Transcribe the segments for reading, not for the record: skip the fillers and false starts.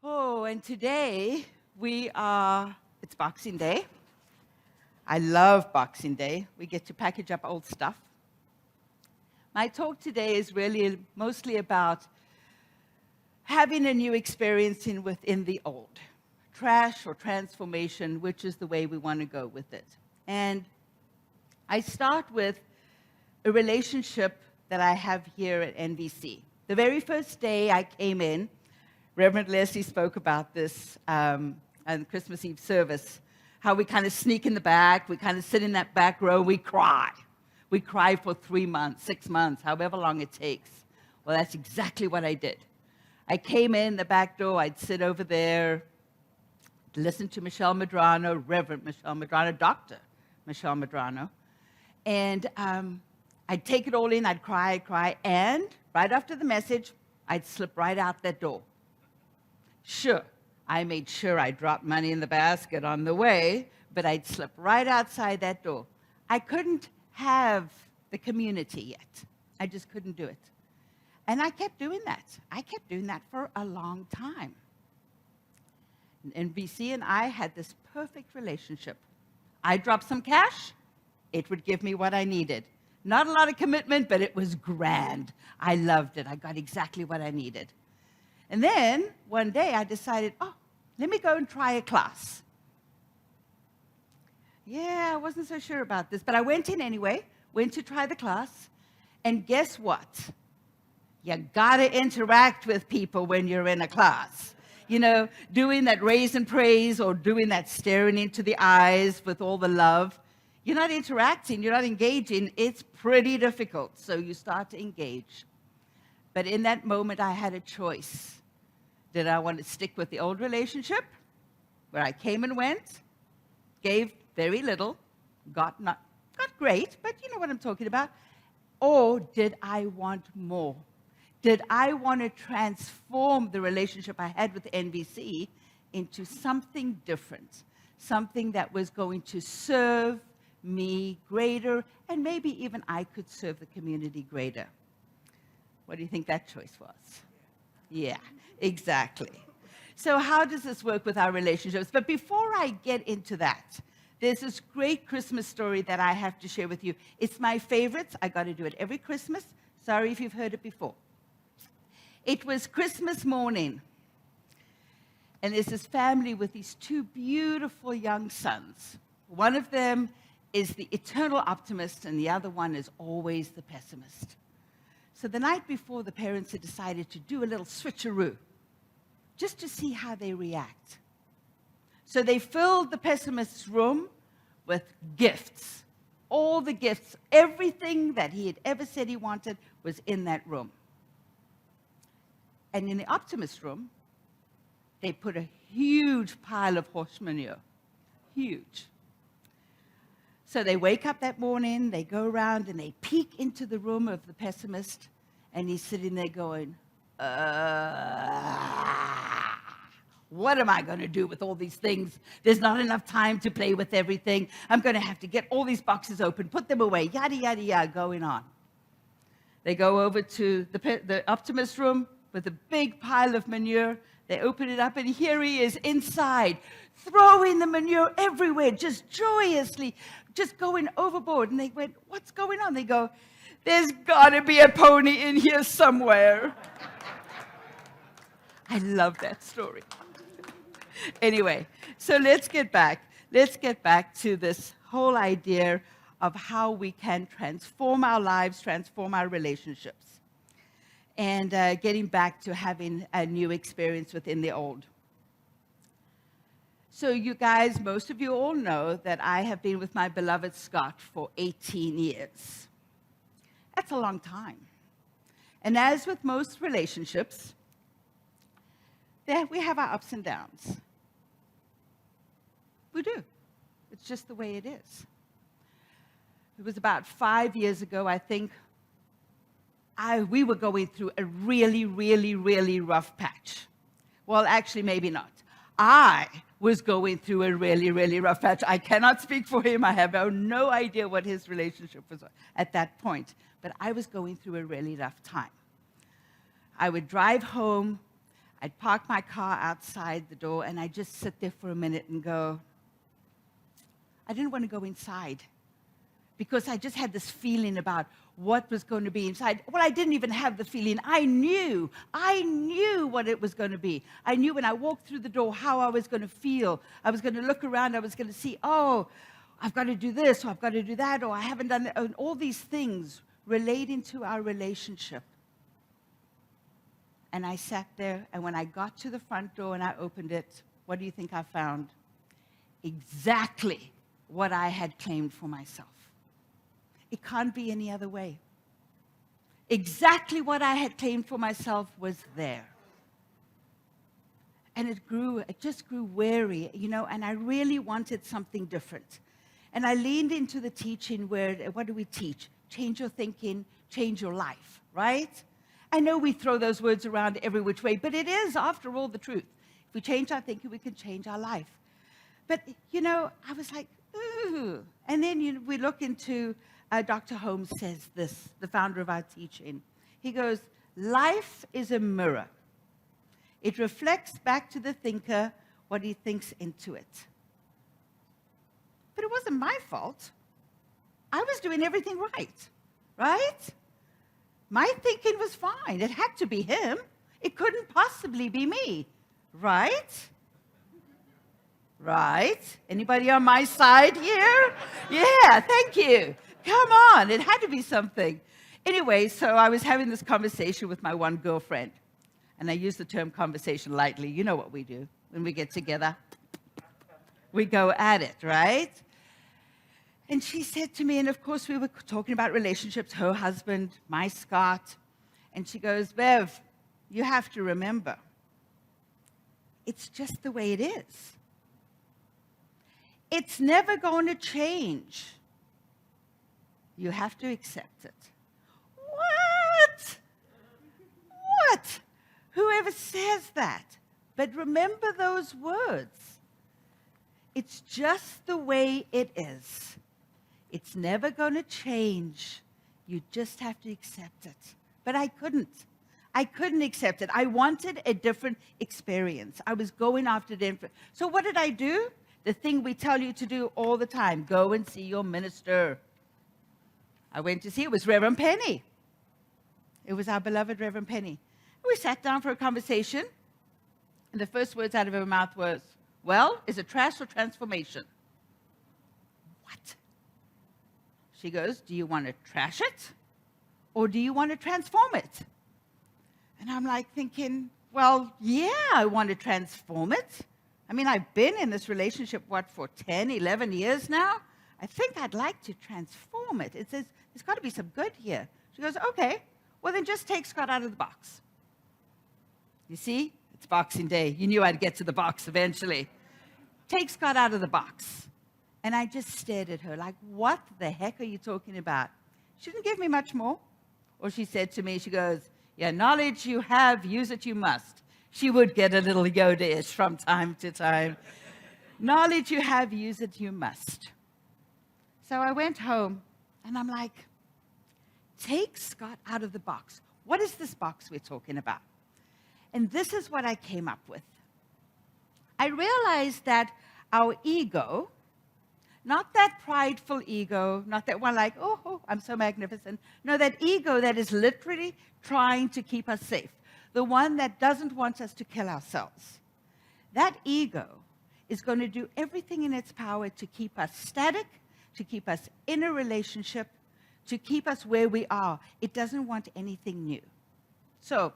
Oh, and today it's Boxing Day. I love Boxing Day. We get to package up old stuff. My talk today is really mostly about having a new experience within the old. Trash or transformation, which is the way we want to go with it. And I start with a relationship that I have here at NBC. The very first day I came in, Reverend Leslie spoke about this on the Christmas Eve service, how we kind of sneak in the back, we kind of sit in that back row, we cry. We cry for 3 months, 6 months, however long it takes. Well, that's exactly what I did. I came in the back door, I'd sit over there, listen to Michelle Medrano, Reverend Michelle Medrano, Dr. Michelle Medrano, and I'd take it all in, I'd cry, and right after the message, I'd slip right out that door. Sure, I made sure I dropped money in the basket on the way, but I'd slip right outside that door. I couldn't have the community yet. I just couldn't do it. And I kept doing that. I kept doing that for a long time. And NBC and I had this perfect relationship. I dropped some cash, it would give me what I needed. Not a lot of commitment, but it was grand. I loved it. I got exactly what I needed. And then, one day, I decided, let me go and try a class. Yeah, I wasn't so sure about this, but I went in anyway, went to try the class, and guess what? You gotta interact with people when you're in a class. You know, doing that raise and praise or doing that staring into the eyes with all the love. You're not interacting, you're not engaging, it's pretty difficult, so you start to engage. But in that moment, I had a choice. Did I want to stick with the old relationship, where I came and went, gave very little, got great, but you know what I'm talking about? Or did I want more? Did I want to transform the relationship I had with NBC into something different, something that was going to serve me greater, and maybe even I could serve the community greater? What do you think that choice was? Yeah, exactly. So how does this work with our relationships? But before I get into that, there's this great Christmas story that I have to share with you. It's my favorite. I got to do it every Christmas. Sorry if you've heard it before. It was Christmas morning, and there's this family with these 2 beautiful young sons. One of them is the eternal optimist, and the other one is always the pessimist. So the night before, the parents had decided to do a little switcheroo, just to see how they react. So they filled the pessimist's room with gifts. All the gifts, everything that he had ever said he wanted was in that room. And in the optimist room, they put a huge pile of horse manure. Huge. So they wake up that morning, they go around and they peek into the room of the pessimist, and he's sitting there going, what am I going to do with all these things? There's not enough time to play with everything. I'm going to have to get all these boxes open, put them away, yada, yada, yada, going on. They go over to the optimist room with a big pile of manure. They open it up, and here he is inside, throwing the manure everywhere, just joyously, just going overboard. And they went, what's going on? They go, there's got to be a pony in here somewhere. I love that story. Anyway, so let's get back. Let's get back to this whole idea of how we can transform our lives, transform our relationships, and getting back to having a new experience within the old. So you guys, most of you all know that I have been with my beloved Scott for 18 years. That's a long time. And as with most relationships, we have our ups and downs. We do. It's just the way it is. It was about 5 years ago, I think, we were going through a really, really, really rough patch. Well, actually, maybe not. I was going through a really, really rough patch. I cannot speak for him. I have no idea what his relationship was at that point. But I was going through a really rough time. I would drive home. I'd park my car outside the door, and I'd just sit there for a minute and go, I didn't want to go inside because I just had this feeling about what was going to be inside. Well, I didn't even have the feeling. I knew what it was going to be. I knew when I walked through the door how I was going to feel. I was going to look around. I was going to see, oh, I've got to do this, or I've got to do that, or I haven't done that, and all these things relating to our relationship. And I sat there, and when I got to the front door and I opened it, what do you think I found? Exactly what I had claimed for myself. It can't be any other way. Exactly what I had claimed for myself was there. And it just grew weary, and I really wanted something different. And I leaned into the teaching where, what do we teach? Change your thinking, change your life, right? I know we throw those words around every which way, but it is, after all, the truth. If we change our thinking, we can change our life. But, I was like, ooh. And then we look into, Dr. Holmes says this, the founder of our teaching. He goes, life is a mirror. It reflects back to the thinker what he thinks into it. But it wasn't my fault. I was doing everything right? My thinking was fine. It had to be him. It couldn't possibly be me, right? Right? Anybody on my side here? Yeah, thank you. Come on, it had to be something. Anyway, so I was having this conversation with my one girlfriend, and I use the term conversation lightly. You know what we do when we get together. We go at it, right? And she said to me, and of course we were talking about relationships, her husband, my Scott, and she goes, Bev, you have to remember, it's just the way it is. It's never going to change. You have to accept it. What? Whoever says that? But remember those words. It's just the way it is. It's never going to change. You just have to accept it. But I couldn't. I couldn't accept it. I wanted a different experience. I was going after different. So what did I do? The thing we tell you to do all the time. Go and see your minister. I went to see, it was Reverend Penny. It was our beloved Reverend Penny. We sat down for a conversation, and the first words out of her mouth was, well, is it trash or transformation? What? She goes, do you want to trash it, or do you want to transform it? And I'm like thinking, well, yeah, I want to transform it. I mean, I've been in this relationship, for 10, 11 years now? I think I'd like to transform it. It says, there's got to be some good here. She goes, okay, well, then just take Scott out of the box. You see, it's Boxing Day. You knew I'd get to the box eventually. Take Scott out of the box. And I just stared at her like, what the heck are you talking about? She didn't give me much more. Or she said to me, she goes, yeah, knowledge you have, use it you must. She would get a little Yoda-ish from time to time. Knowledge you have, use it you must. So I went home, and I'm like, take Scott out of the box. What is this box we're talking about? And this is what I came up with. I realized that our ego, not that prideful ego, not that one like, oh, I'm so magnificent. No, that ego that is literally trying to keep us safe. The one that doesn't want us to kill ourselves. That ego is going to do everything in its power to keep us static, to keep us in a relationship, to keep us where we are. It doesn't want anything new. So,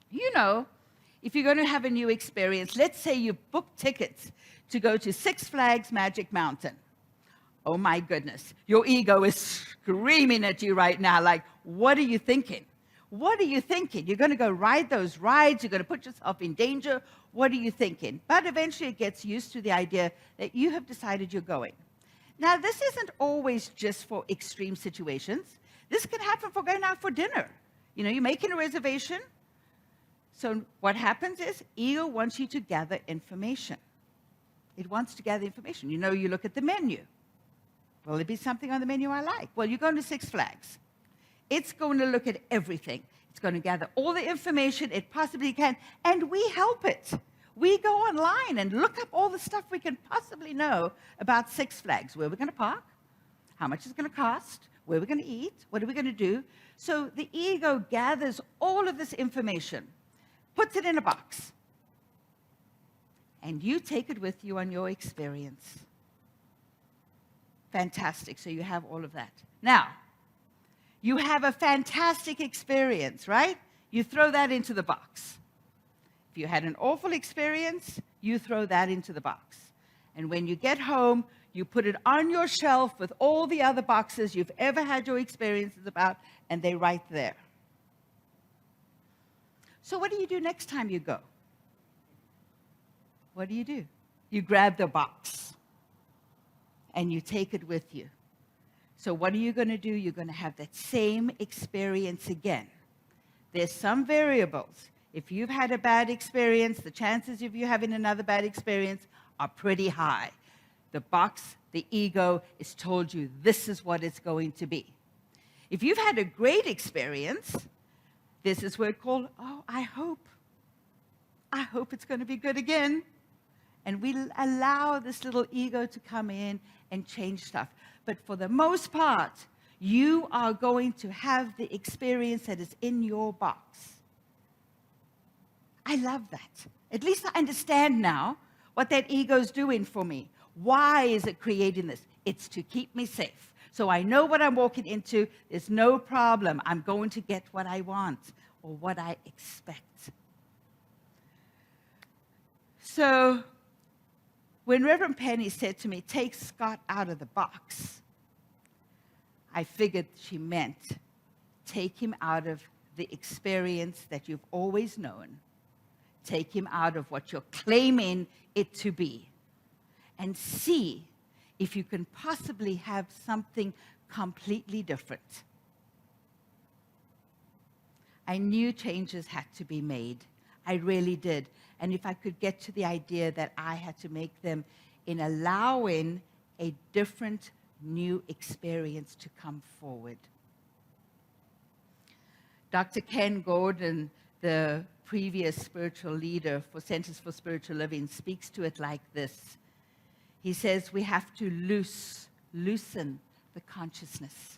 if you're going to have a new experience, let's say you book tickets to go to Six Flags Magic Mountain. Oh my goodness, your ego is screaming at you right now like, what are you thinking? What are you thinking? You're going to go ride those rides, you're going to put yourself in danger. What are you thinking? But eventually it gets used to the idea that you have decided you're going. Now, this isn't always just for extreme situations. This can happen for going out for dinner. You're making a reservation. So what happens is ego wants you to gather information. It wants to gather information. You look at the menu. Will there be something on the menu I like? Well, you're going to Six Flags. It's going to look at everything. It's going to gather all the information it possibly can, and we help it. We go online and look up all the stuff we can possibly know about Six Flags, where we're going to park, how much it's going to cost, where we're going to eat, what are we going to do. So the ego gathers all of this information, puts it in a box, and you take it with you on your experience. Fantastic. So you have all of that. Now, you have a fantastic experience, right? You throw that into the box. If you had an awful experience, you throw that into the box. And when you get home, you put it on your shelf with all the other boxes you've ever had your experiences about, and they're right there. So what do you do next time you go? What do? You grab the box, and you take it with you. So what are you going to do? You're going to have that same experience again. There's some variables. If you've had a bad experience, the chances of you having another bad experience are pretty high. The box, the ego, has told you this is what it's going to be. If you've had a great experience, there's this word called, oh, I hope it's going to be good again. And we allow this little ego to come in and change stuff. But for the most part, you are going to have the experience that is in your box. I love that. At least I understand now what that ego is doing for me. Why is it creating this? It's to keep me safe. So I know what I'm walking into. There's no problem. I'm going to get what I want or what I expect. So when Reverend Penny said to me, take Scott out of the box, I figured she meant take him out of the experience that you've always known. Take him out of what you're claiming it to be. And see if you can possibly have something completely different. I knew changes had to be made. I really did. And if I could get to the idea that I had to make them in allowing a different, new experience to come forward. Dr. Ken Gordon, the previous spiritual leader for Centers for Spiritual Living, speaks to it like this. He says we have to loosen the consciousness.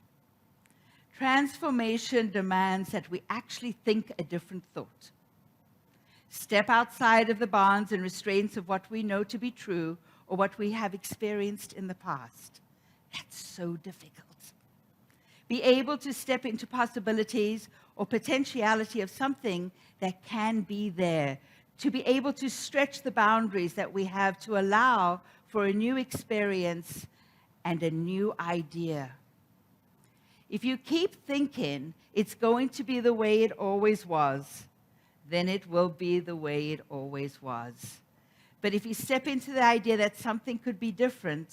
Transformation demands that we actually think a different thought. Step outside of the bonds and restraints of what we know to be true or what we have experienced in the past. That's so difficult. Be able to step into possibilities or potentiality of something that can be there. To be able to stretch the boundaries that we have to allow for a new experience and a new idea. If you keep thinking it's going to be the way it always was, then it will be the way it always was. But if you step into the idea that something could be different,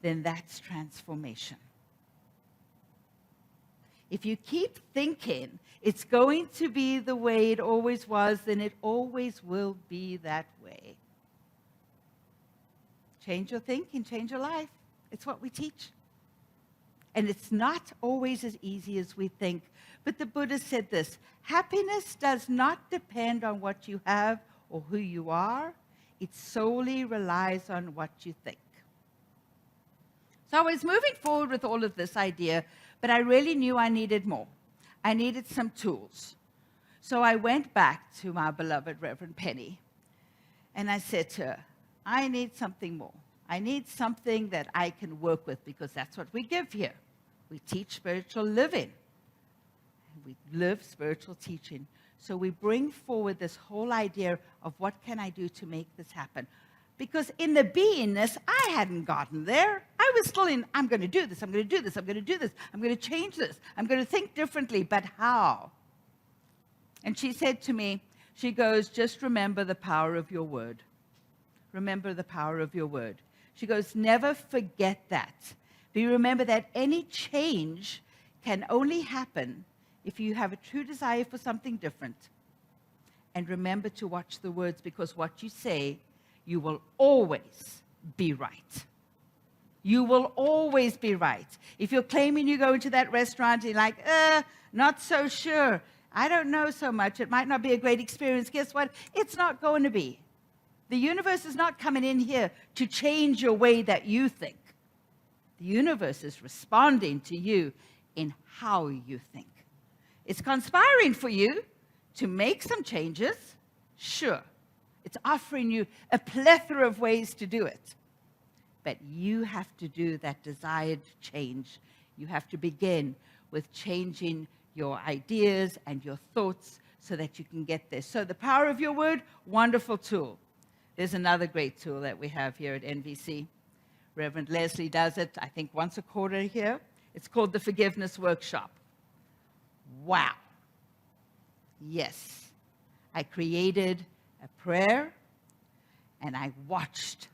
then that's transformation. If you keep thinking it's going to be the way it always was, then it always will be that way. Change your thinking, change your life. It's what we teach. And it's not always as easy as we think. But the Buddha said this, happiness does not depend on what you have or who you are. It solely relies on what you think. So I was moving forward with all of this idea, but I really knew I needed more. I needed some tools. So I went back to my beloved Reverend Penny, and I said to her, I need something more. I need something that I can work with, because that's what we give here. We teach spiritual living. We live spiritual teaching. So we bring forward this whole idea of what can I do to make this happen. Because in the beingness, I hadn't gotten there. I was still in, I'm going to do this, I'm going to do this, I'm going to do this, I'm going to change this, I'm going to think differently, but how? And she said to me, she goes, just remember the power of your word. Remember the power of your word. She goes, never forget that. But you remember that any change can only happen if you have a true desire for something different. And remember to watch the words, because what you say, you will always be right. You will always be right. If you're claiming you go into that restaurant and you're like, not so sure, I don't know so much. It might not be a great experience. Guess what? It's not going to be. The universe is not coming in here to change your way that you think. The universe is responding to you in how you think. It's conspiring for you to make some changes, sure. It's offering you a plethora of ways to do it. But you have to do that desired change. You have to begin with changing your ideas and your thoughts so that you can get there. So the power of your word, wonderful tool. There's another great tool that we have here at NVC. Reverend Leslie does it, I think, once a quarter here. It's called the Forgiveness Workshop. Wow. Yes. I created a prayer, and I watched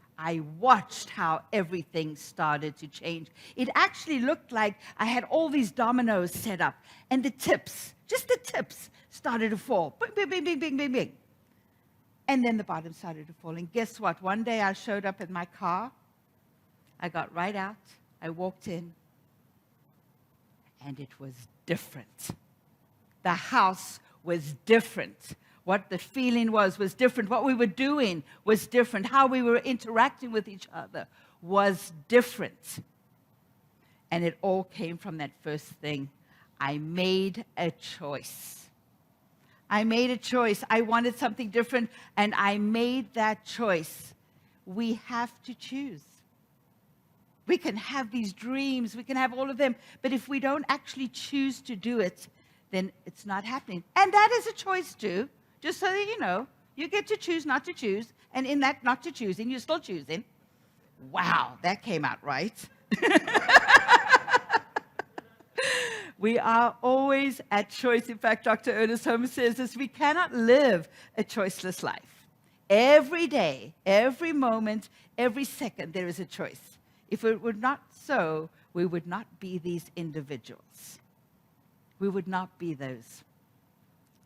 how everything started to change. It actually looked like I had all these dominoes set up, and the tips, just the tips, started to fall. Bing, bing, bing, bing, bing, bing, bing. And then the bottom started to fall. And guess what? One day I showed up in my car. I got right out. I walked in. And it was different. The house was different. What the feeling was different. What we were doing was different. How we were interacting with each other was different. And it all came from that first thing. I made a choice. I made a choice. I wanted something different, and I made that choice. We have to choose. We can have these dreams. We can have all of them. But if we don't actually choose to do it, then it's not happening. And that is a choice too. Just so that you know, you get to choose not to choose. And in that not to choosing, you're still choosing. Wow, that came out right. We are always at choice. In fact, Dr. Ernest Holmes says this, we cannot live a choiceless life. Every day, every moment, every second, there is a choice. If it were not so, we would not be these individuals. We would not be those.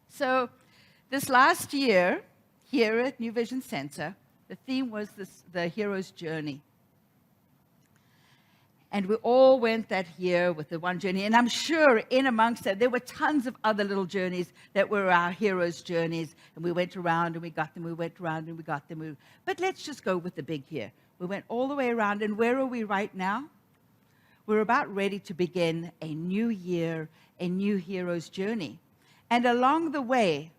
So this last year, here at New Vision Center, the theme was the hero's journey. And we all went that year with the one journey. And I'm sure in amongst that, there were tons of other little journeys that were our heroes' journeys. And we went around and we got them. We went around and we got them. But let's just go with the big here. We went all the way around. And where are we right now? We're about ready to begin a new year, a new hero's journey. And along the way,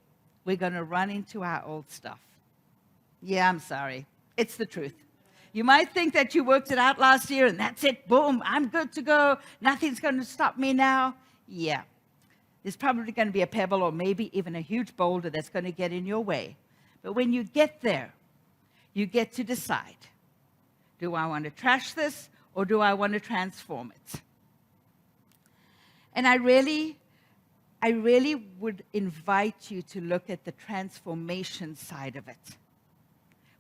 we're going to run into our old stuff. Yeah, I'm sorry. It's the truth. You might think that you worked it out last year and that's it, boom, I'm good to go. Nothing's going to stop me now. Yeah. There's probably going to be a pebble or maybe even a huge boulder that's going to get in your way. But when you get there, you get to decide, do I want to trash this or do I want to transform it? And I really would invite you to look at the transformation side of it.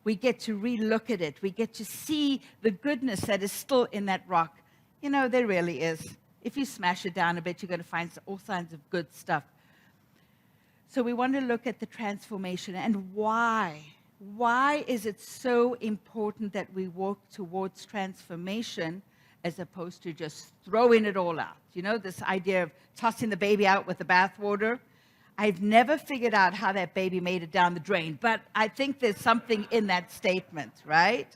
We get to re-look at it. We get to see the goodness that is still in that rock. You know, there really is. If you smash it down a bit, you're going to find all kinds of good stuff. So we want to look at the transformation and why. Why is it so important that we walk towards transformation as opposed to just throwing it all out? You know, this idea of tossing the baby out with the bathwater. I've never figured out how that baby made it down the drain, but I think there's something in that statement, right?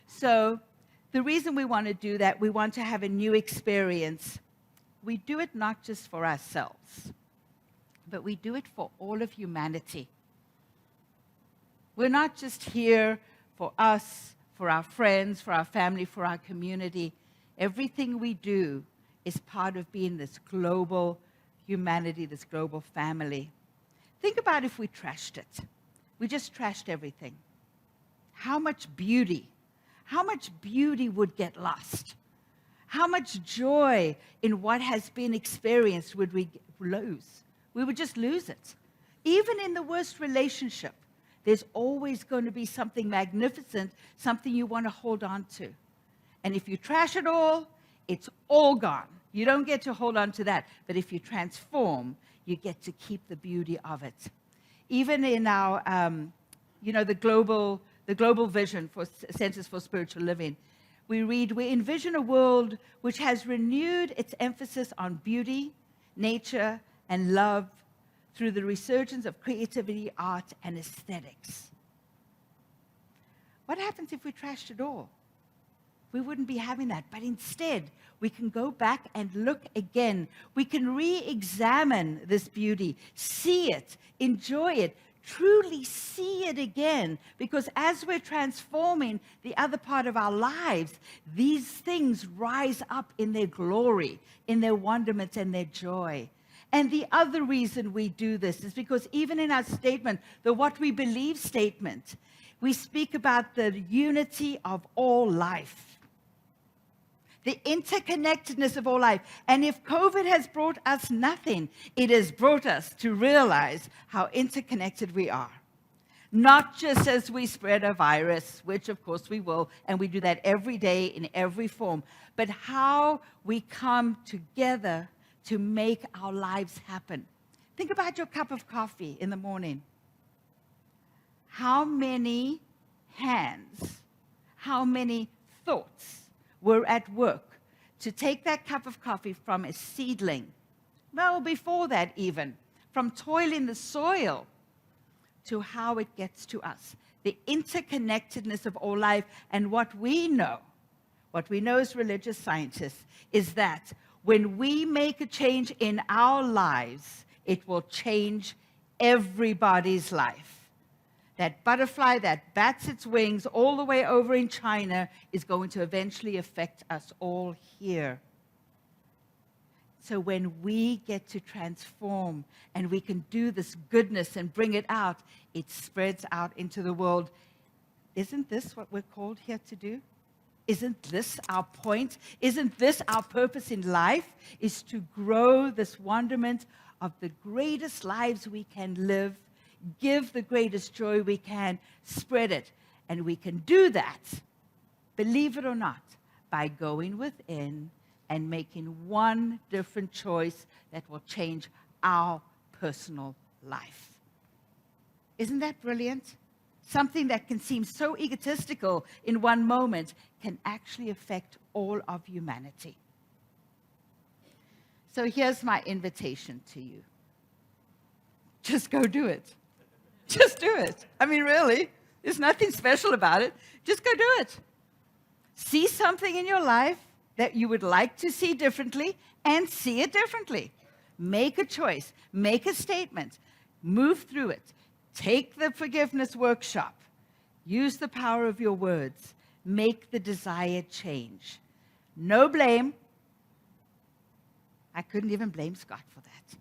So the reason we want to do that, we want to have a new experience. We do it not just for ourselves, but we do it for all of humanity. We're not just here for us, for our friends, for our family, for our community. Everything we do is part of being this global humanity, this global family. Think about if we trashed it. We just trashed everything. How much beauty would get lost? How much joy in what has been experienced would we lose? We would just lose it. Even in the worst relationship, there's always going to be something magnificent, something you want to hold on to. And if you trash it all, it's all gone. You don't get to hold on to that. But if you transform, you get to keep the beauty of it. Even in our, the global vision for Centers for Spiritual Living, we read, we envision a world which has renewed its emphasis on beauty, nature, and love through the resurgence of creativity, art, and aesthetics. What happens if we trashed it all? We wouldn't be having that. But instead, we can go back and look again. We can re-examine this beauty, see it, enjoy it, truly see it again. Because as we're transforming the other part of our lives, these things rise up in their glory, in their wonderment and their joy. And the other reason we do this is because even in our statement, the What We Believe statement, we speak about the unity of all life. The interconnectedness of all life. And if COVID has brought us nothing, it has brought us to realize how interconnected we are. Not just as we spread a virus, which of course we will, and we do that every day in every form, but how we come together to make our lives happen. Think about your cup of coffee in the morning. How many hands, how many thoughts were at work to take that cup of coffee from a seedling, well, before that even, from toil in the soil to how it gets to us. The interconnectedness of all life. And what we know as religious scientists, is that when we make a change in our lives, it will change everybody's life. That butterfly that bats its wings all the way over in China is going to eventually affect us all here. So when we get to transform and we can do this goodness and bring it out, it spreads out into the world. Isn't this what we're called here to do? Isn't this our point? Isn't this our purpose in life? Is to grow this wonderment of the greatest lives we can live, give the greatest joy we can, spread it. And we can do that, believe it or not, by going within and making one different choice that will change our personal life. Isn't that brilliant? Something that can seem so egotistical in one moment can actually affect all of humanity. So here's my invitation to you. Just go do it. Just do it. I mean, really, there's nothing special about it. Just go do it. See something in your life that you would like to see differently and see it differently. Make a choice. Make a statement. Move through it. Take the forgiveness workshop. Use the power of your words. Make the desired change. No blame. I couldn't even blame Scott for that.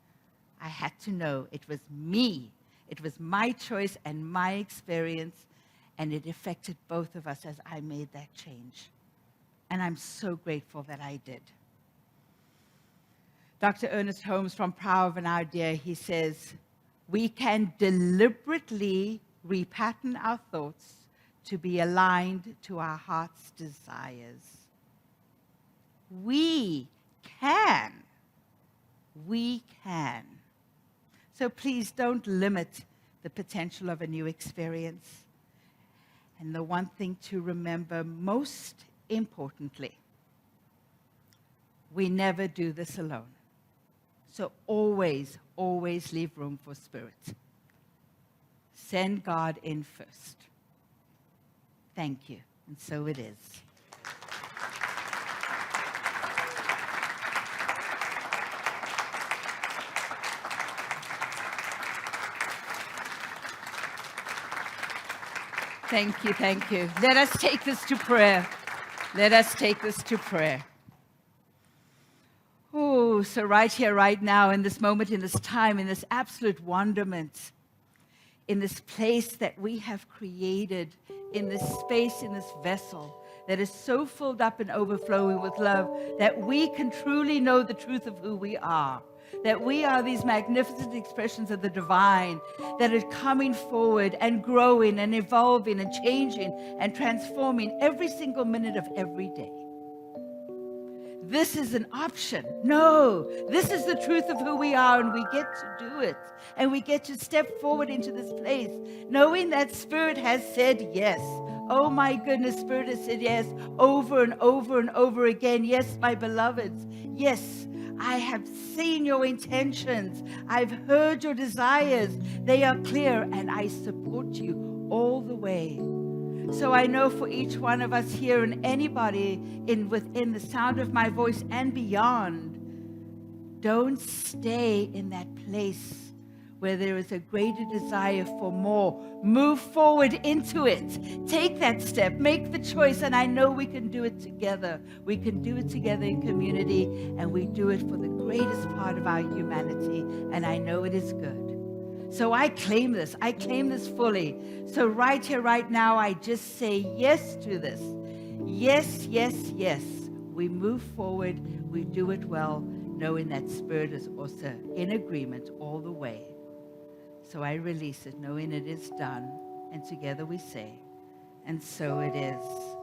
I had to know it was me. It was my choice and my experience, and it affected both of us as I made that change. And I'm so grateful that I did. Dr. Ernest Holmes from Power of an Idea, he says, we can deliberately repattern our thoughts to be aligned to our heart's desires. We can. We can. So please don't limit the potential of a new experience. And the one thing to remember most importantly, we never do this alone. So always, always leave room for Spirit. Send God in first. Thank you. And so it is. Thank you, thank you. Let us take this to prayer. Let us take this to prayer. Oh, so right here, right now, in this moment, in this time, in this absolute wonderment, in this place that we have created, in this space, in this vessel that is so filled up and overflowing with love that we can truly know the truth of who we are. That we are these magnificent expressions of the divine that are coming forward and growing and evolving and changing and transforming every single minute of every day. this is an option. No, this is the truth of who we are, and we get to do it. And we get to step forward into this place, knowing that Spirit has said yes. Oh my goodness, Spirit has said yes over and over and over again. Yes, my beloveds. Yes, I have seen your intentions. I've heard your desires. They are clear, and I support you all the way. So I know for each one of us here and anybody within the sound of my voice and beyond, don't stay in that place where there is a greater desire for more. Move forward into it. Take that step. Make the choice. And I know we can do it together. We can do it together in community. And we do it for the greatest part of our humanity. And I know it is good. So I claim this. I claim this fully. So right here, right now, I just say yes to this. Yes, yes, yes. We move forward. We do it well, knowing that Spirit is also in agreement all the way. So I release it, knowing it is done. And together we say, and so it is.